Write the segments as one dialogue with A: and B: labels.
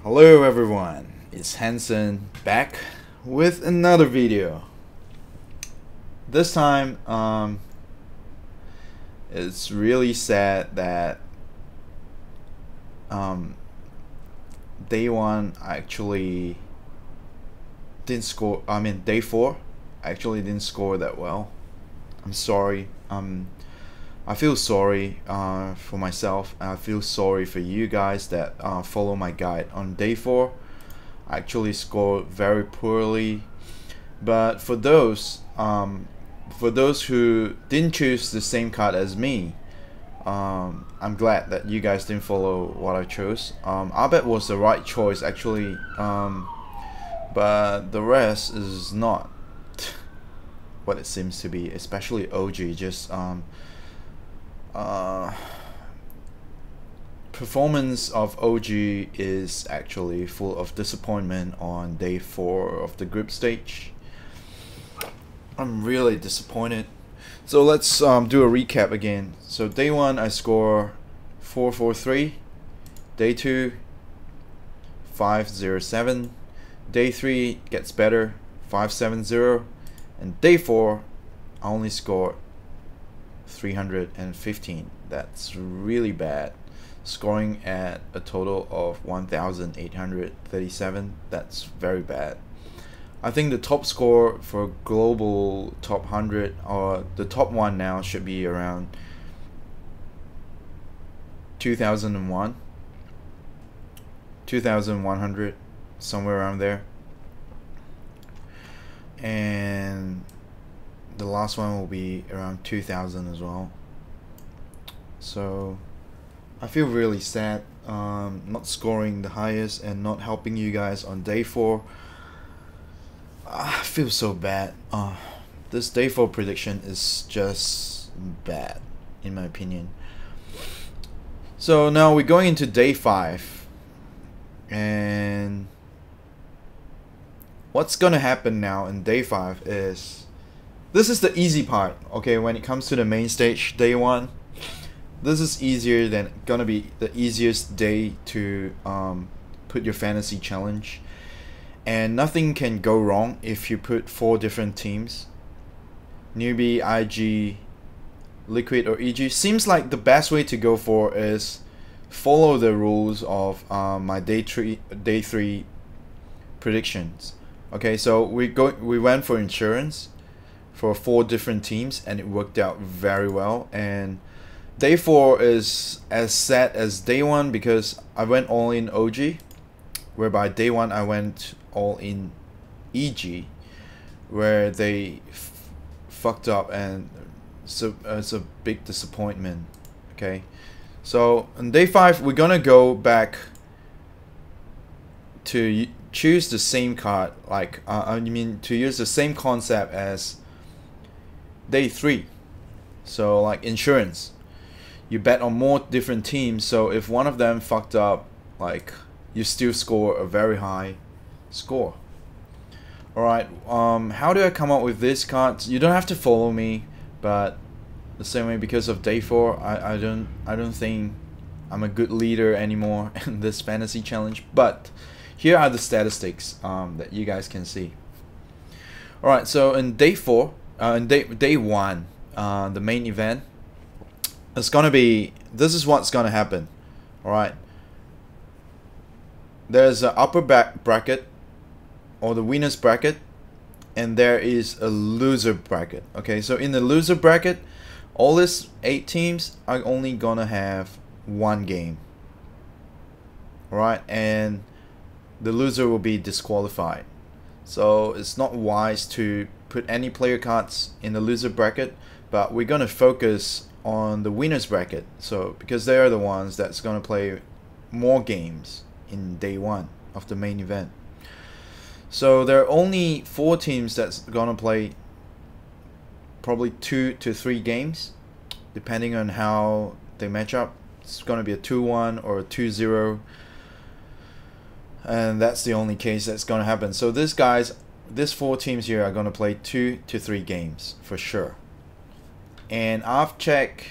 A: Hello everyone, it's Hanson back with another video. This time, it's really sad that day one actually didn't score. Day four actually didn't score that well. I'm sorry. I feel sorry for myself. I feel sorry for you guys that follow my guide. On day 4, I actually scored very poorly. But for those who didn't choose the same card as me, I'm glad that you guys didn't follow what I chose. I bet was the right choice actually, but the rest is not what it seems to be. Especially OG, just performance of OG is actually full of disappointment on day 4 of the group stage. I'm really disappointed. So let's do a recap again. So day 1 I score 443, day 2 507, day 3 gets better 570, and day 4 I only score 315. That's really bad. Scoring at a total of 1,837. That's very bad. I think the top score for global top 100, or the top one now, should be around 2001, 2100, somewhere around there. And the last one will be around 2000 as well. So I feel really sad not scoring the highest and not helping you guys on day 4. I feel so bad. This day 4 prediction is just bad in my opinion. So now we're going into day 5, and what's gonna happen now in day 5 is, this is the easy part, okay? When it comes to the main stage, day 1, this is easier than gonna be the easiest day to put your fantasy challenge, and nothing can go wrong if you put 4 different teams: newbie, IG, liquid, or EG. Seems like the best way to go for is follow the rules of my day 3 predictions. Okay, so we went for insurance for 4 different teams, and it worked out very well. And day 4 is as sad as day 1 because I went all in OG, whereby day 1 I went all in EG, where they fucked up, and so it's a big disappointment. Okay, so on day 5 we're gonna go back to choose the same card, like to use the same concept as day 3. So like insurance, you bet on more different teams, so if one of them fucked up, like, you still score a very high score. Alright, how do I come up with this card? You don't have to follow me, but the same way, because of day 4 I don't think I'm a good leader anymore in this fantasy challenge. But here are the statistics that you guys can see. Alright, so in day 4, in day 1, the main event, it's gonna be, this is what's gonna happen. Alright, there's an upper bracket, or the winner's bracket, and there is a loser bracket. Okay, so in the loser bracket, all these 8 teams are only gonna have 1 game. Alright, and the loser will be disqualified. So it's not wise to put any player cards in the loser bracket, but we're gonna focus on the winners bracket, so because they are the ones that's gonna play more games in day 1 of the main event. So there are only 4 teams that's gonna play probably 2 to 3 games, depending on how they match up. It's gonna be a 2-1 or a 2-0, and that's the only case that's gonna happen. So these 4 teams here are gonna play 2 to 3 games for sure. And I've checked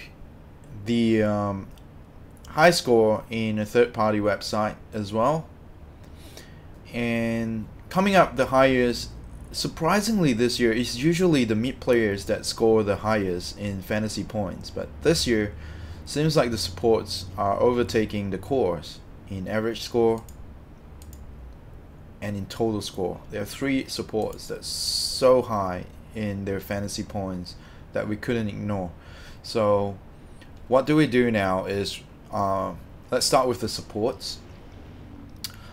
A: the high score in a third-party website as well, And coming up the highest, surprisingly this year, it's usually the mid players that score the highest in fantasy points, but this year seems like the supports are overtaking the cores in average score and in total score. There are 3 supports that's so high in their fantasy points that we couldn't ignore. So what do we do now is let's start with the supports.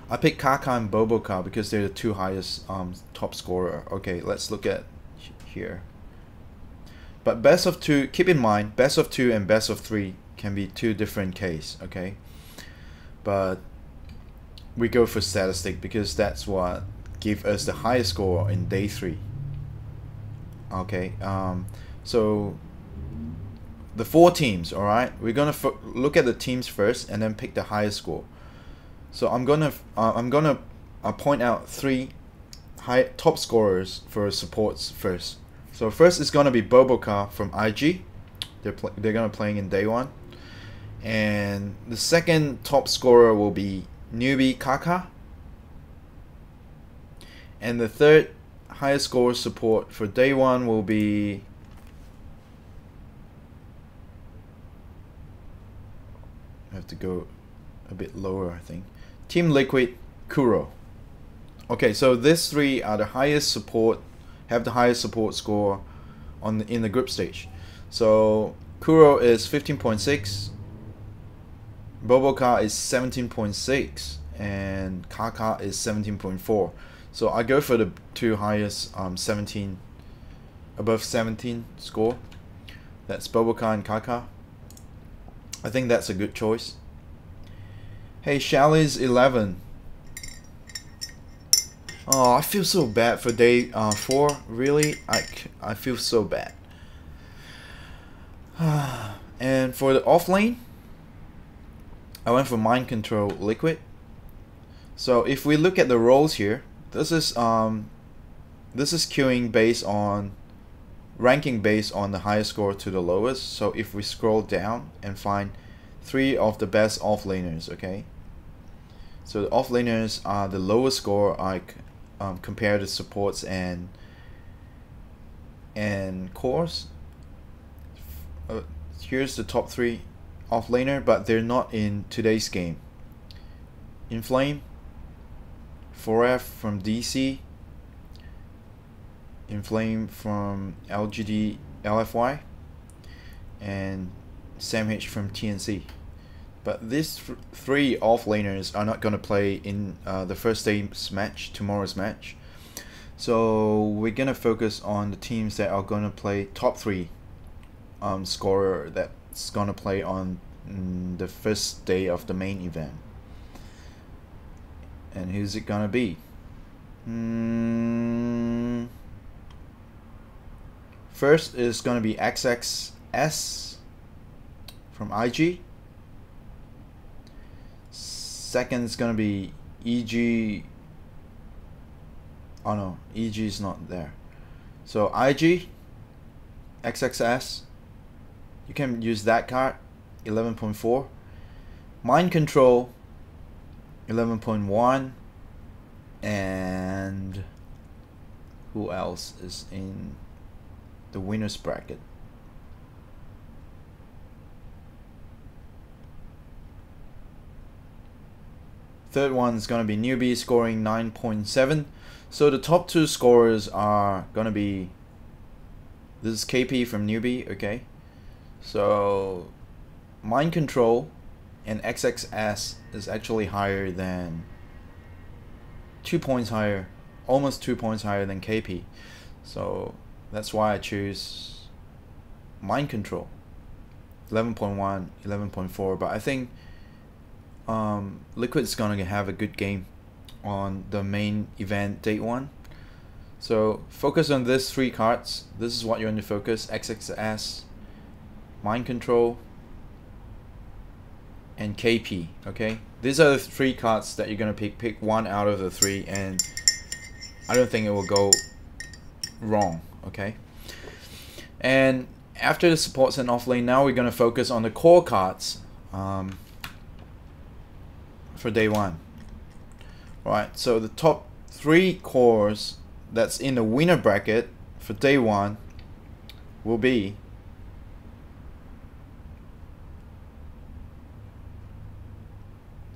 A: I picked Kaka and Boboka because they're the 2 highest top scorer. Okay, let's look at here. But best of 2, keep in mind, best of 2 and best of 3 can be 2 different cases, okay? But we go for statistic because that's what give us the highest score in day 3. Okay, so the 4 teams, all right? We're gonna look at the teams first and then pick the highest score. So I'm gonna point out 3 top scorers for supports first. So first is gonna be Boboka from IG. They're gonna playing in day 1, and the second top scorer will be newbie Kaka, and the third highest score support for day 1 will be I have to go a bit lower, I think. Team Liquid Kuro. Okay, so these 3 are the highest support, have the highest support score in the group stage. So Kuro is 15.6, Boboka is 17.6, and Kaka is 17.4. So I go for the 2 highest 17, above 17 score. That's Boboka and Kaka. I think that's a good choice. Hey, Shally's 11. Oh, I feel so bad for day 4. Really, I feel so bad. And for the off lane, I went for Mind Control Liquid. So if we look at the roles here, this is queuing based on ranking based on the highest score to the lowest. So if we scroll down and find 3 of the best offlaners, okay. So the offlaners are the lowest score, compared to supports and cores. Here's the top 3 offlaner, but they're not in today's game. Inflame, 4F from DC, Inflame from LGD LFY, and Sam H from TNC. But these 3 offlaners are not going to play in the first day's match, tomorrow's match. So we're going to focus on the teams that are going to play top 3 scorer that's going to play on the first day of the main event. And who's it going to be? First is going to be XXS from IG. Second is going to be EG. Oh no, EG is not there. So IG, XXS, you can use that card, 11.4. Mind Control, 11.1. And who else is in the winner's bracket? Third one is going to be newbie, scoring 9.7. So the top 2 scorers are going to be, this is KP from newbie, okay. So Mind Control and XXS is actually higher than 2 points higher, almost 2 points higher than KP. So that's why I choose Mind Control, 11.1, 11.4. But I think Liquid's gonna have a good game on the main event day 1. So focus on these 3 cards. This is what you want to focus: XXS, Mind Control, and KP. Okay, these are the 3 cards that you're gonna pick one out of the 3, and I don't think it will go wrong. Okay, and after the supports and off lane, now we're gonna focus on the core cards for day 1. Right, so the top 3 cores that's in the winner bracket for day 1 will be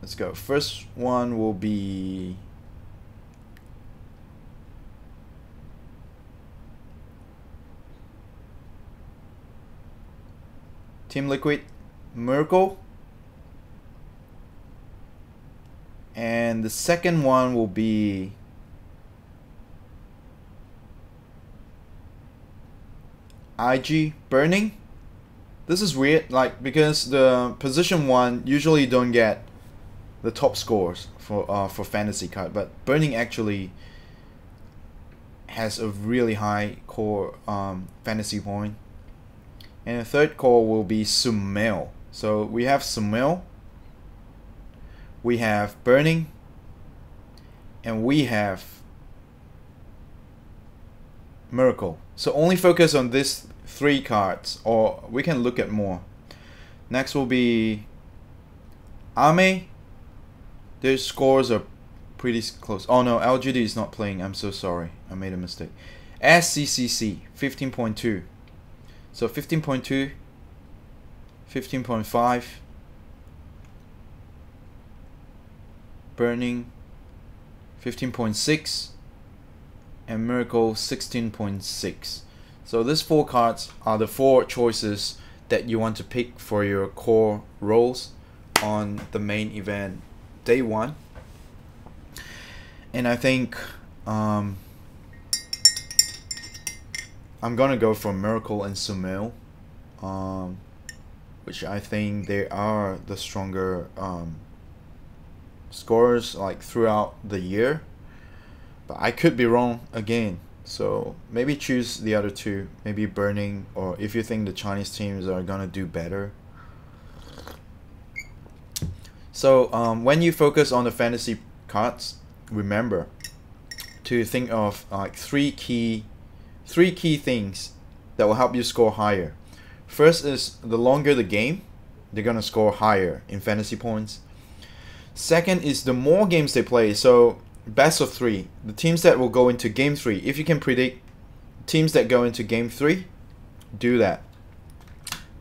A: let's go. First one will be Team Liquid, Miracle. And the second one will be IG, Burning. This is weird, like, because the position 1 usually don't get the top scores for fantasy card, but Burning actually has a really high core fantasy point. And the third core will be Sumail. So we have Sumail, we have Burning, and we have Miracle. So only focus on these 3 cards, or we can look at more. Next will be Ame. Their scores are pretty close. Oh no, LGD is not playing. I'm so sorry. I made a mistake. SCCC 15.2. So 15.2, 15.5, Burning 15.6, and Miracle 16.6. So these 4 cards are the 4 choices that you want to pick for your core roles on the main event day 1. And I think I'm gonna go for Miracle and Sumail, which I think they are the stronger scorers like throughout the year, but I could be wrong again. So maybe choose the other 2, maybe Burning, or if you think the Chinese teams are gonna do better. So when you focus on the fantasy cards, remember to think of like three key things that will help you score higher. First is the longer the game, they're gonna score higher in fantasy points. Second is the more games they play. So best of 3, the teams that will go into game 3. If you can predict teams that go into game 3, do that.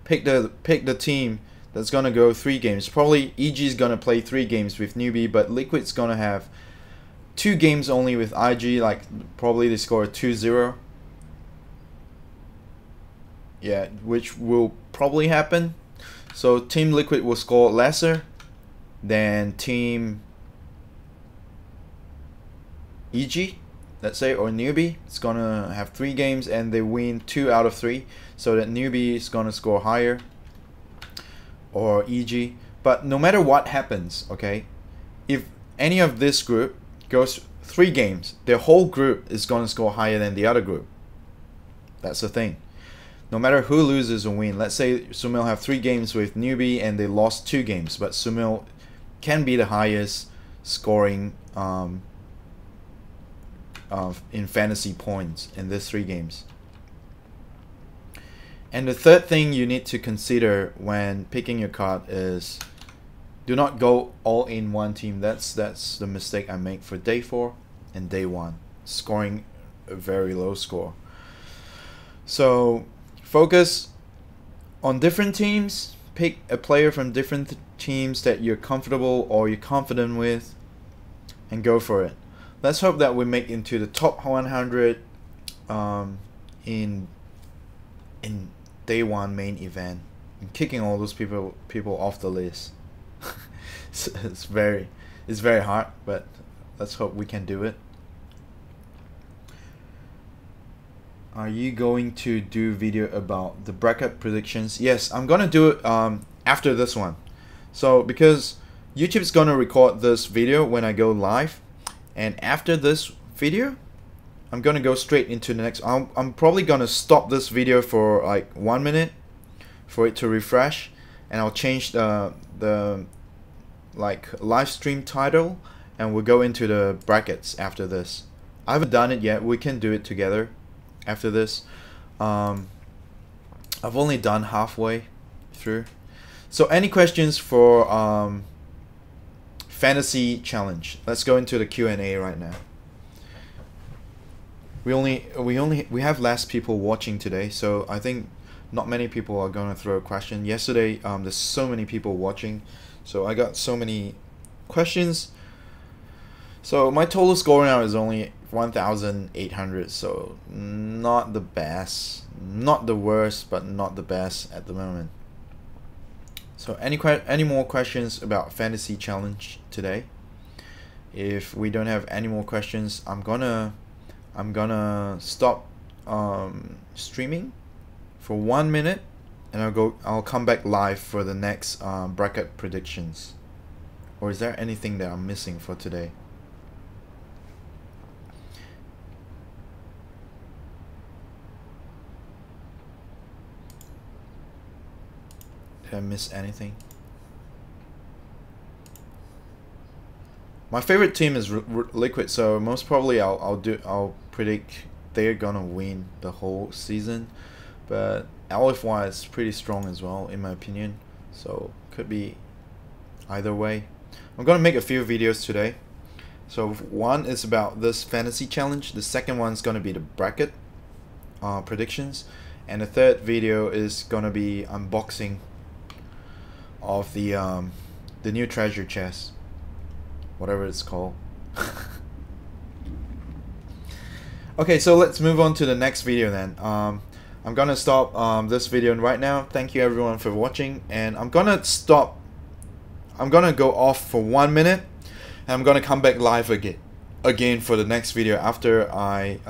A: Pick the team that's gonna go 3 games. Probably EG is gonna play 3 games with Newbie, but Liquid's gonna have 2 games only with IG. Like probably they score 2-0. Yeah, which will probably happen. So Team Liquid will score lesser than Team EG, let's say, or Newbie. It's gonna have 3 games and they win 2 out of 3, so that Newbie is gonna score higher, or EG. But no matter what happens, okay, if any of this group goes 3 games, their whole group is gonna score higher than the other group. That's the thing. No matter who loses or win, let's say Sumail have 3 games with Newbie and they lost 2 games, but Sumail can be the highest scoring in fantasy points in these 3 games. And the third thing you need to consider when picking your card is do not go all in one team. That's the mistake I make for day 4 and day 1, scoring a very low score. So focus on different teams, pick a player from different teams that you're comfortable or you're confident with, and go for it. Let's hope that we make into the top 100 in day 1 main event, and kicking all those people off the list. it's very hard, but let's hope we can do it. Are you going to do video about the bracket predictions? Yes, I'm gonna do it after this one. So because YouTube's gonna record this video when I go live, and after this video I'm gonna go straight into the next. I'm probably gonna stop this video for like 1 minute for it to refresh, and I'll change the like live stream title, and we'll go into the brackets after this. I haven't done it yet. We can do it together after this. I've only done halfway through. So any questions for Fantasy Challenge. Let's go into the Q&A right now. We have less people watching today, so I think not many people are gonna throw a question. Yesterday, there's so many people watching, so I got so many questions. So my total score now is only 1,800, so not the best, not the worst, but not the best at the moment. So any more questions about Fantasy Challenge today? If we don't have any more questions, I'm gonna stop streaming for 1 minute, and I'll come back live for the next bracket predictions. Or is there anything that I'm missing for today? Did I miss anything? My favorite team is Liquid, so most probably I'll predict they're gonna win the whole season. But LFY is pretty strong as well, in my opinion. So could be either way. I'm gonna make a few videos today. So one is about this fantasy challenge. The second one's gonna be the bracket predictions, and the third video is gonna be unboxing of the new treasure chest, whatever it's called. Okay, so let's move on to the next video then. I'm gonna stop this video right now. Thank you everyone for watching, and I'm gonna go off for 1 minute, and I'm gonna come back live again for the next video after I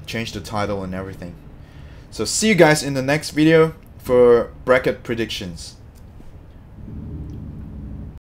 A: change the title and everything. So see you guys in the next video for bracket predictions.